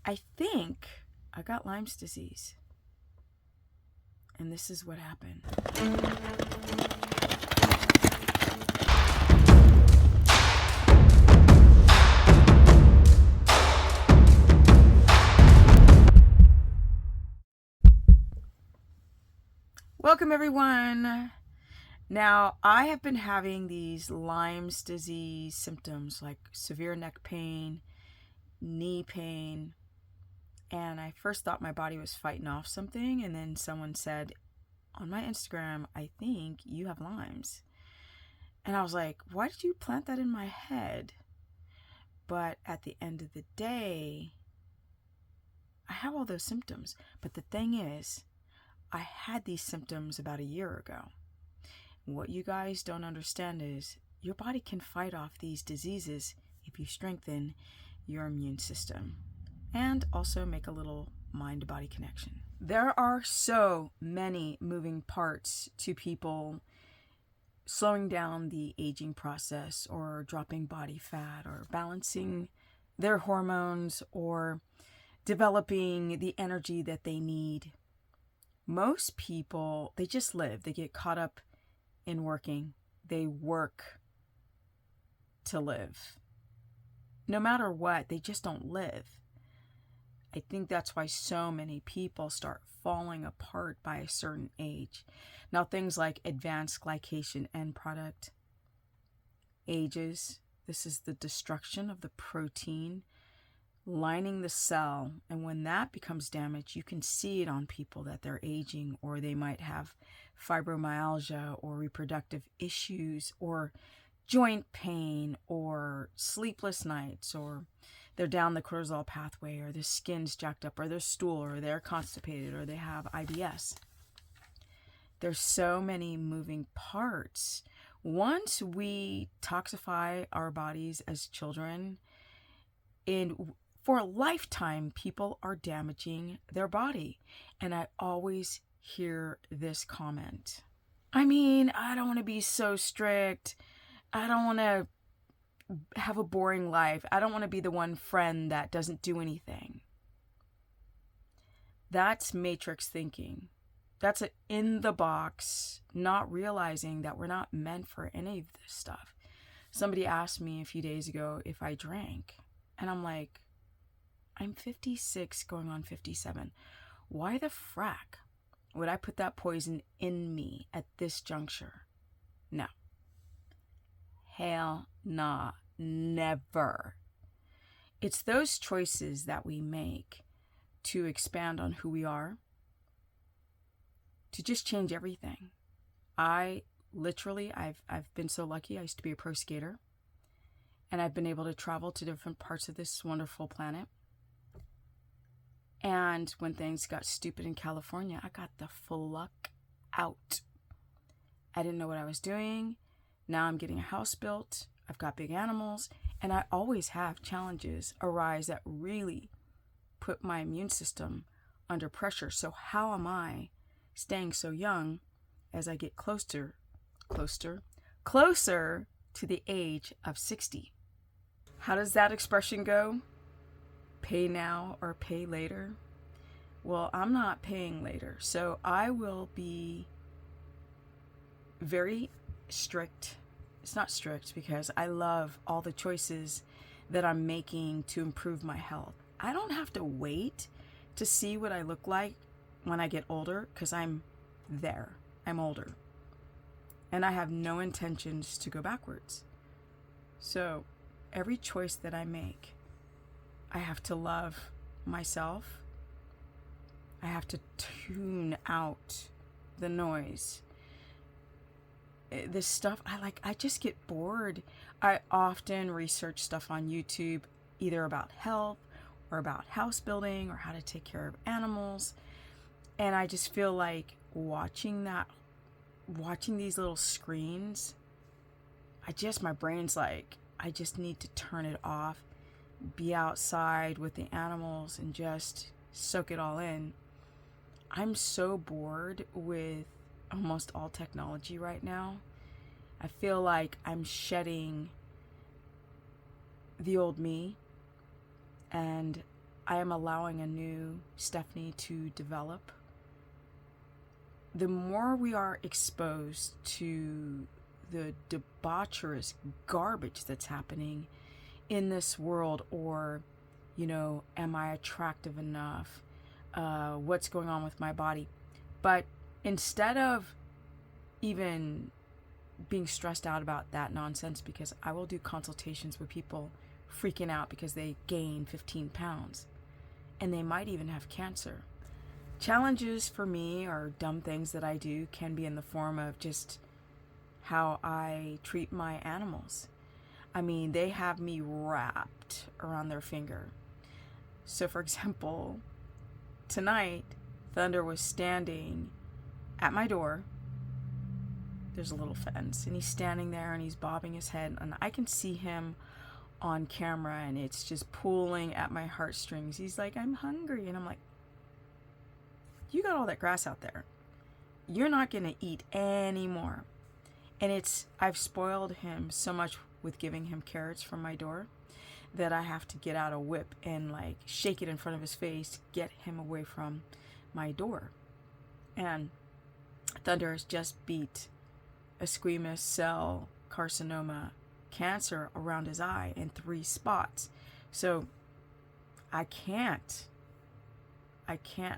I think I got Lyme's disease. And this is what happened. Welcome, everyone. Now, I have been having these Lyme's disease symptoms like severe neck pain, knee pain, and I first thought my body was fighting off something, and then someone said on my Instagram, I think you have Lyme's. And I was like, why did you plant that in my head? But at the end of the day, I have all those symptoms. But the thing is, I had these symptoms about a year ago. What you guys don't understand is your body can fight off these diseases if you strengthen your immune system and also make a little mind-body connection. There are so many moving parts to people slowing down the aging process or dropping body fat or balancing their hormones or developing the energy that they need. Most people, they just live. They get caught up in working. They work to live. No matter what, they just don't live. I think that's why so many people start falling apart by a certain age. Now, things like advanced glycation end product ages. This is the destruction of the protein lining the cell. And when that becomes damaged, you can see it on people that they're aging, or they might have fibromyalgia or reproductive issues or joint pain or sleepless nights, or they're down the cortisol pathway, or their skin's jacked up, or their stool, or they're constipated, or they have IBS. There's so many moving parts. Once we toxify our bodies as children, for a lifetime, people are damaging their body. And I always hear this comment. I mean, I don't want to be so strict. I don't want to have a boring life. I don't want to be the one friend that doesn't do anything. That's matrix thinking. That's an in the box, not realizing that we're not meant for any of this stuff. Somebody asked me a few days ago if I drank. And I'm like, I'm 56 going on 57. Why the frack would I put that poison in me at this juncture? No. Hell nah, never. It's those choices that we make to expand on who we are, to just change everything. I've been so lucky. I used to be a pro skater, and I've been able to travel to different parts of this wonderful planet. And when things got stupid in California, I got the fuck out. I didn't know what I was doing. Now I'm getting a house built. I've got big animals. And I always have challenges arise that really put my immune system under pressure. So how am I staying so young as I get closer to the age of 60? How does that expression go? Pay now or pay later? Well, I'm not paying later, so I will be very strict. It's not strict because I love all the choices that I'm making to improve my health. I don't have to wait to see what I look like when I get older, because I'm there. I'm older. And I have no intentions to go backwards. So every choice that I make, I have to love myself. I have to tune out the noise. This stuff, I just get bored. I often research stuff on YouTube, either about health or about house building or how to take care of animals. And I just feel like watching these little screens, my brain's like, I just need to turn it off, be outside with the animals and just soak it all in. I'm so bored with almost all technology right now. I feel like I'm shedding the old me, and I am allowing a new Stephanie to develop, the more we are exposed to the debaucherous garbage that's happening in this world, or, am I attractive enough? What's going on with my body? But instead of even being stressed out about that nonsense, because I will do consultations with people freaking out because they gain 15 pounds and they might even have cancer. Challenges for me, or dumb things that I do, can be in the form of just how I treat my animals. I mean, they have me wrapped around their finger. So for example, tonight, Thunder was standing at my door. There's a little fence, and he's standing there and he's bobbing his head, and I can see him on camera, and it's just pulling at my heartstrings. He's like, I'm hungry. And I'm like, you got all that grass out there. You're not going to eat anymore. And I've spoiled him so much with giving him carrots from my door that I have to get out a whip and like shake it in front of his face to get him away from my door. And Thunder has just beat a squamous cell carcinoma cancer around his eye in 3 spots. So I can't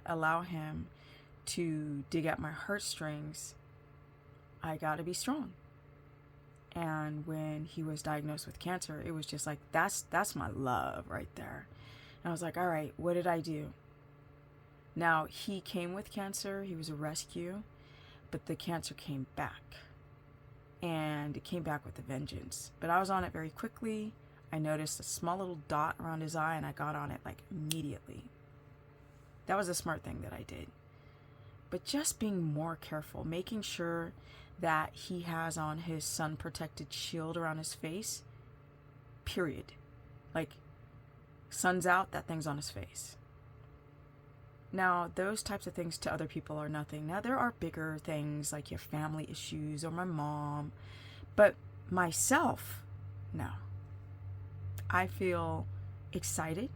allow him to dig at my heartstrings. I gotta be strong. And when he was diagnosed with cancer, it was just like, that's my love right there. And I was like, all right, what did I do? Now, he came with cancer. He was a rescue, but the cancer came back. And it came back with a vengeance. But I was on it very quickly. I noticed a small little dot around his eye, and I got on it like immediately. That was a smart thing that I did. But just being more careful, making sure that he has on his sun-protected shield around his face, period. Like, sun's out, that thing's on his face. Now, those types of things to other people are nothing. Now, there are bigger things like your family issues or my mom. But myself, no. I feel excited.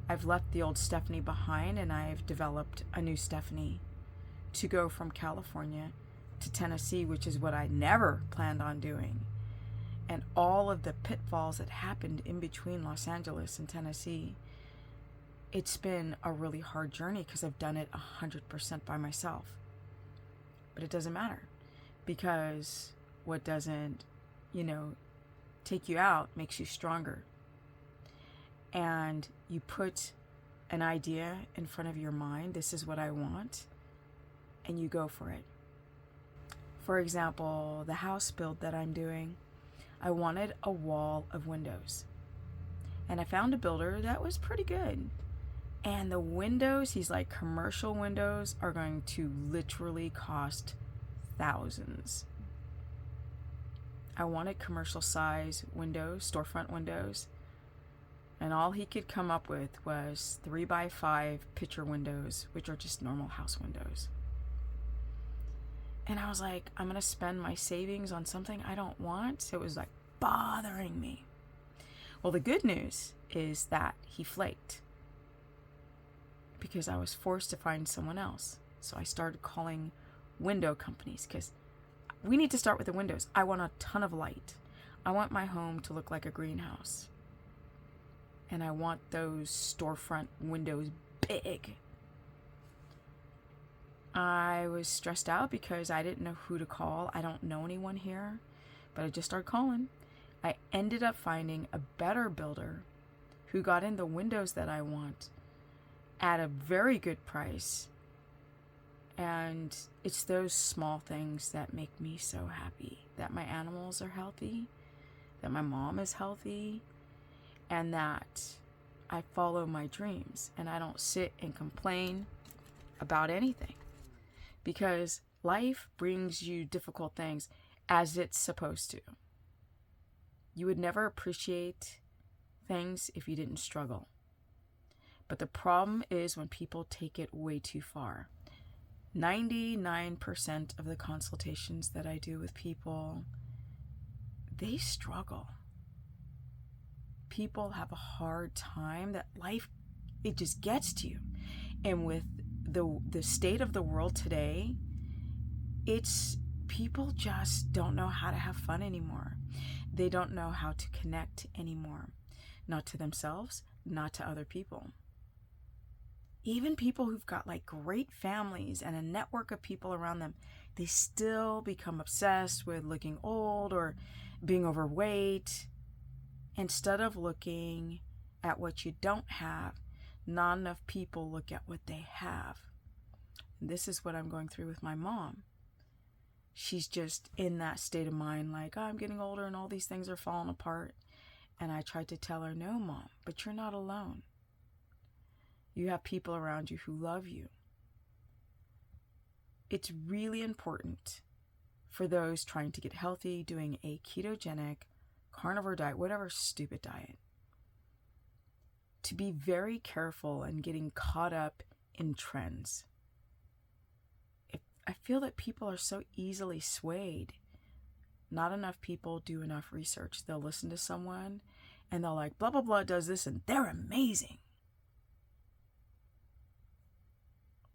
I've left the old Stephanie behind, and I've developed a new Stephanie to go from California to Tennessee, which is what I never planned on doing. And all of the pitfalls that happened in between Los Angeles and Tennessee, it's been a really hard journey because I've done it 100% by myself. But it doesn't matter, because what doesn't, take you out makes you stronger. And you put an idea in front of your mind, this is what I want, and you go for it. For example, the house build that I'm doing, I wanted a wall of windows. And I found a builder that was pretty good. And the windows, he's like, commercial windows are going to literally cost thousands. I wanted commercial size windows, storefront windows. And all he could come up with was 3x5 picture windows, which are just normal house windows. And I was like, I'm going to spend my savings on something I don't want. So it was like bothering me. Well, the good news is that he flaked, because I was forced to find someone else. So I started calling window companies, because we need to start with the windows. I want a ton of light. I want my home to look like a greenhouse. And I want those storefront windows big. I was stressed out because I didn't know who to call. I don't know anyone here, but I just started calling. I ended up finding a better builder who got in the windows that I want at a very good price. And it's those small things that make me so happy. That my animals are healthy, that my mom is healthy, and that I follow my dreams and I don't sit and complain about anything. Because life brings you difficult things as it's supposed to. You would never appreciate things if you didn't struggle. But the problem is when people take it way too far. 99% of the consultations that I do with people, they struggle. people have a hard time, that life, it just gets to you. And with the state of the world today, it's people just don't know how to have fun anymore. They don't know how to connect anymore. Not to themselves, not to other people. Even people who've got like great families and a network of people around them, they still become obsessed with looking old or being overweight. Instead of looking at what you don't have, not enough people look at what they have. And this is what I'm going through with my mom. She's just in that state of mind, like, oh, I'm getting older and all these things are falling apart. And I tried to tell her, no, Mom, but you're not alone. You have people around you who love you. It's really important for those trying to get healthy, doing a ketogenic, carnivore diet, whatever stupid diet, to be very careful and getting caught up in trends. I feel that people are so easily swayed. Not enough people do enough research. They'll listen to someone and they'll like, blah, blah, blah does this and they're amazing.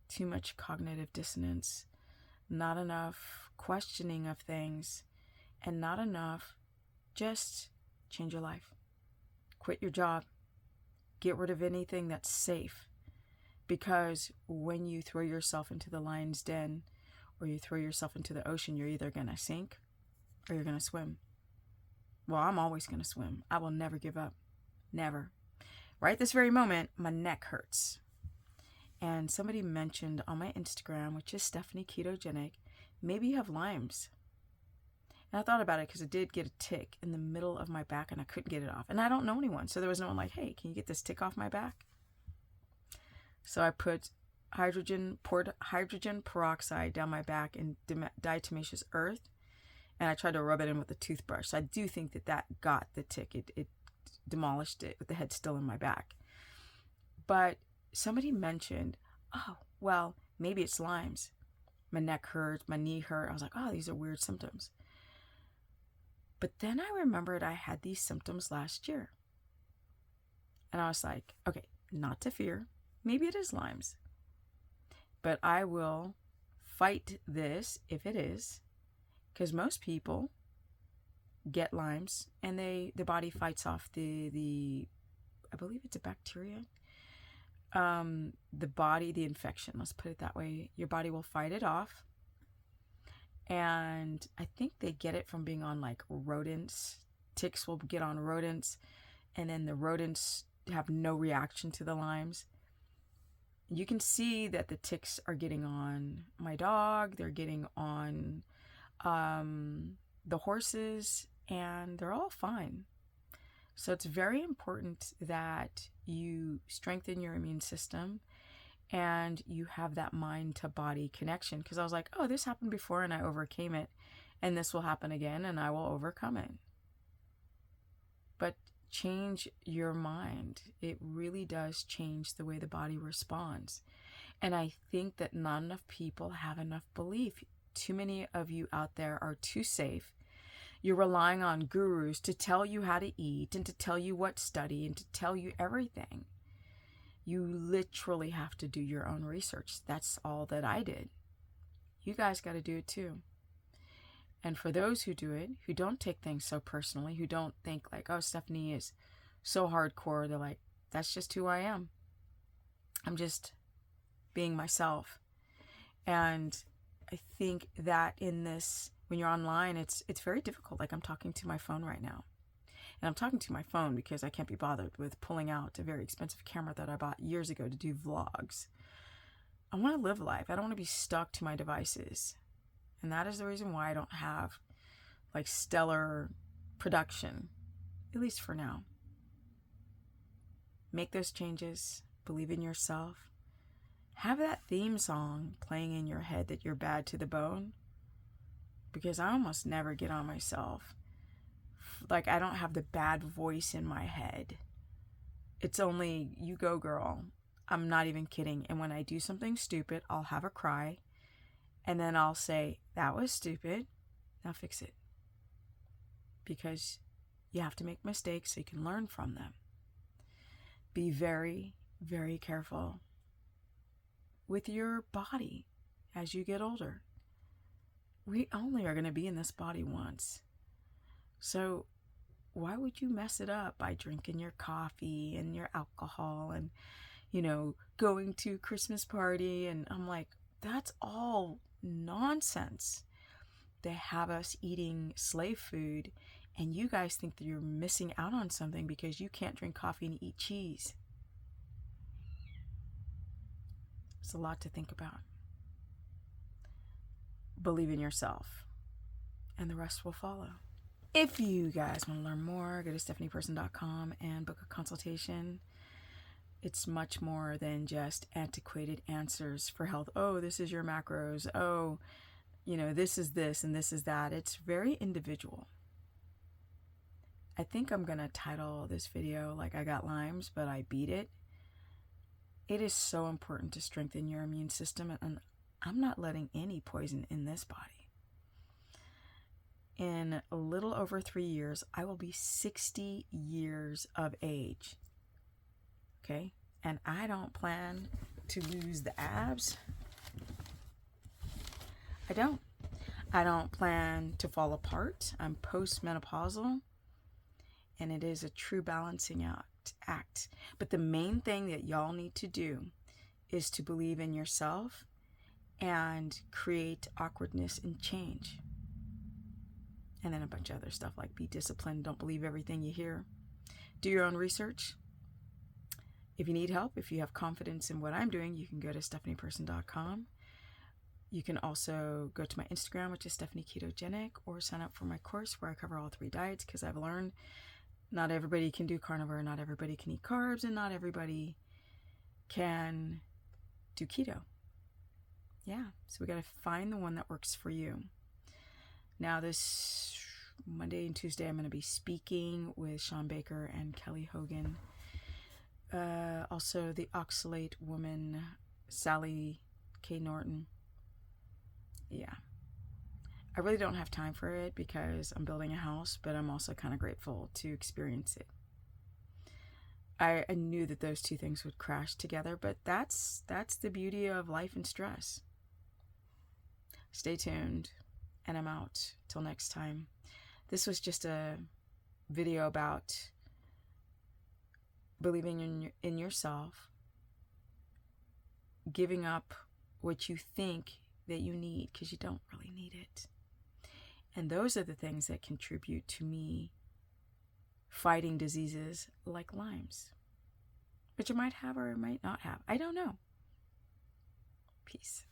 Too much cognitive dissonance, not enough questioning of things, and not enough just change your life. Quit your job. Get rid of anything that's safe. Because when you throw yourself into the lion's den or you throw yourself into the ocean, you're either going to sink or you're going to swim. Well, I'm always going to swim. I will never give up. Never. Right this very moment, my neck hurts. And somebody mentioned on my Instagram, which is Stephanie Ketogenic, maybe you have Lyme's. And I thought about it because it did get a tick in the middle of my back and I couldn't get it off. And I don't know anyone. So there was no one like, hey, can you get this tick off my back? So I put poured hydrogen peroxide down my back in diatomaceous earth. And I tried to rub it in with a toothbrush. So I do think that got the tick. It demolished it with the head still in my back. But somebody mentioned, oh, well, maybe it's Lyme's. My neck hurt, my knee hurt. I was like, oh, these are weird symptoms. But then I remembered I had these symptoms last year. And I was like, okay, not to fear. Maybe it is Lyme's. But I will fight this if it is. Because most people get Lyme's and the body fights off the I believe it's a bacteria. The infection, let's put it that way. Your body will fight it off. And I think they get it from being on like rodents. Ticks will get on rodents, and then the rodents have no reaction to the Lyme's. You can see that the ticks are getting on my dog, they're getting on the horses, and they're all fine. So it's very important that you strengthen your immune system and you have that mind to body connection. Because I was like, oh, this happened before and I overcame it, and this will happen again and I will overcome it. But change your mind. It really does change the way the body responds. And I think that not enough people have enough belief. Too many of you out there are too safe. You're relying on gurus to tell you how to eat and to tell you what to study and to tell you everything. You literally have to do your own research. That's all that I did. You guys got to do it too. And for those who do it, who don't take things so personally, who don't think like, oh, Stephanie is so hardcore, they're like, that's just who I am. I'm just being myself. And I think that in this, when you're online, it's very difficult. Like I'm talking to my phone right now. And I'm talking to my phone because I can't be bothered with pulling out a very expensive camera that I bought years ago to do vlogs. I want to live life. I don't want to be stuck to my devices. And that is the reason why I don't have like stellar production, at least for now. Make those changes. Believe in yourself. Have that theme song playing in your head that you're bad to the bone. Because I almost never get on myself. Like I don't have the bad voice in my head. It's only, you go girl. I'm not even kidding. And when I do something stupid, I'll have a cry. And then I'll say, that was stupid. Now fix it. Because You have to make mistakes so you can learn from them. Be very, very careful with your body as you get older. We only are going to be in this body once. So why would you mess it up by drinking your coffee and your alcohol and, going to a Christmas party? And I'm like, that's all nonsense. They have us eating slave food, and you guys think that you're missing out on something because you can't drink coffee and eat cheese. It's a lot to think about. Believe in yourself, and the rest will follow. If you guys want to learn more, go to stephanieperson.com and book a consultation. It's much more than just antiquated answers for health. Oh, this is your macros. Oh, this is this and this is that. It's very individual. I think I'm going to title this video like I got Lyme's, but I beat it. It is so important to strengthen your immune system, and I'm not letting any poison in this body. In a little over 3 years, I will be 60 years of age. Okay? And I don't plan to lose the abs. I don't plan to fall apart. I'm postmenopausal, and it is a true balancing act. But the main thing that y'all need to do is to believe in yourself and create awkwardness and change. And then a bunch of other stuff like be disciplined, don't believe everything you hear. Do your own research. If you need help, if you have confidence in what I'm doing, you can go to stephanieperson.com. You can also go to my Instagram, which is Stephanie Ketogenic, or sign up for my course where I cover all 3 diets, because I've learned not everybody can do carnivore, not everybody can eat carbs, and not everybody can do keto. Yeah, so we got to find the one that works for you. Now this Monday and Tuesday, I'm going to be speaking with Sean Baker and Kelly Hogan. Also the oxalate woman, Sally K. Norton. Yeah. I really don't have time for it because I'm building a house, but I'm also kind of grateful to experience it. I knew that those two things would crash together, but that's the beauty of life and stress. Stay tuned, and I'm out till next time. This was just a video about believing in yourself, giving up what you think that you need because you don't really need it. And those are the things that contribute to me fighting diseases like Lyme's, which I might have or I might not have. I don't know. Peace.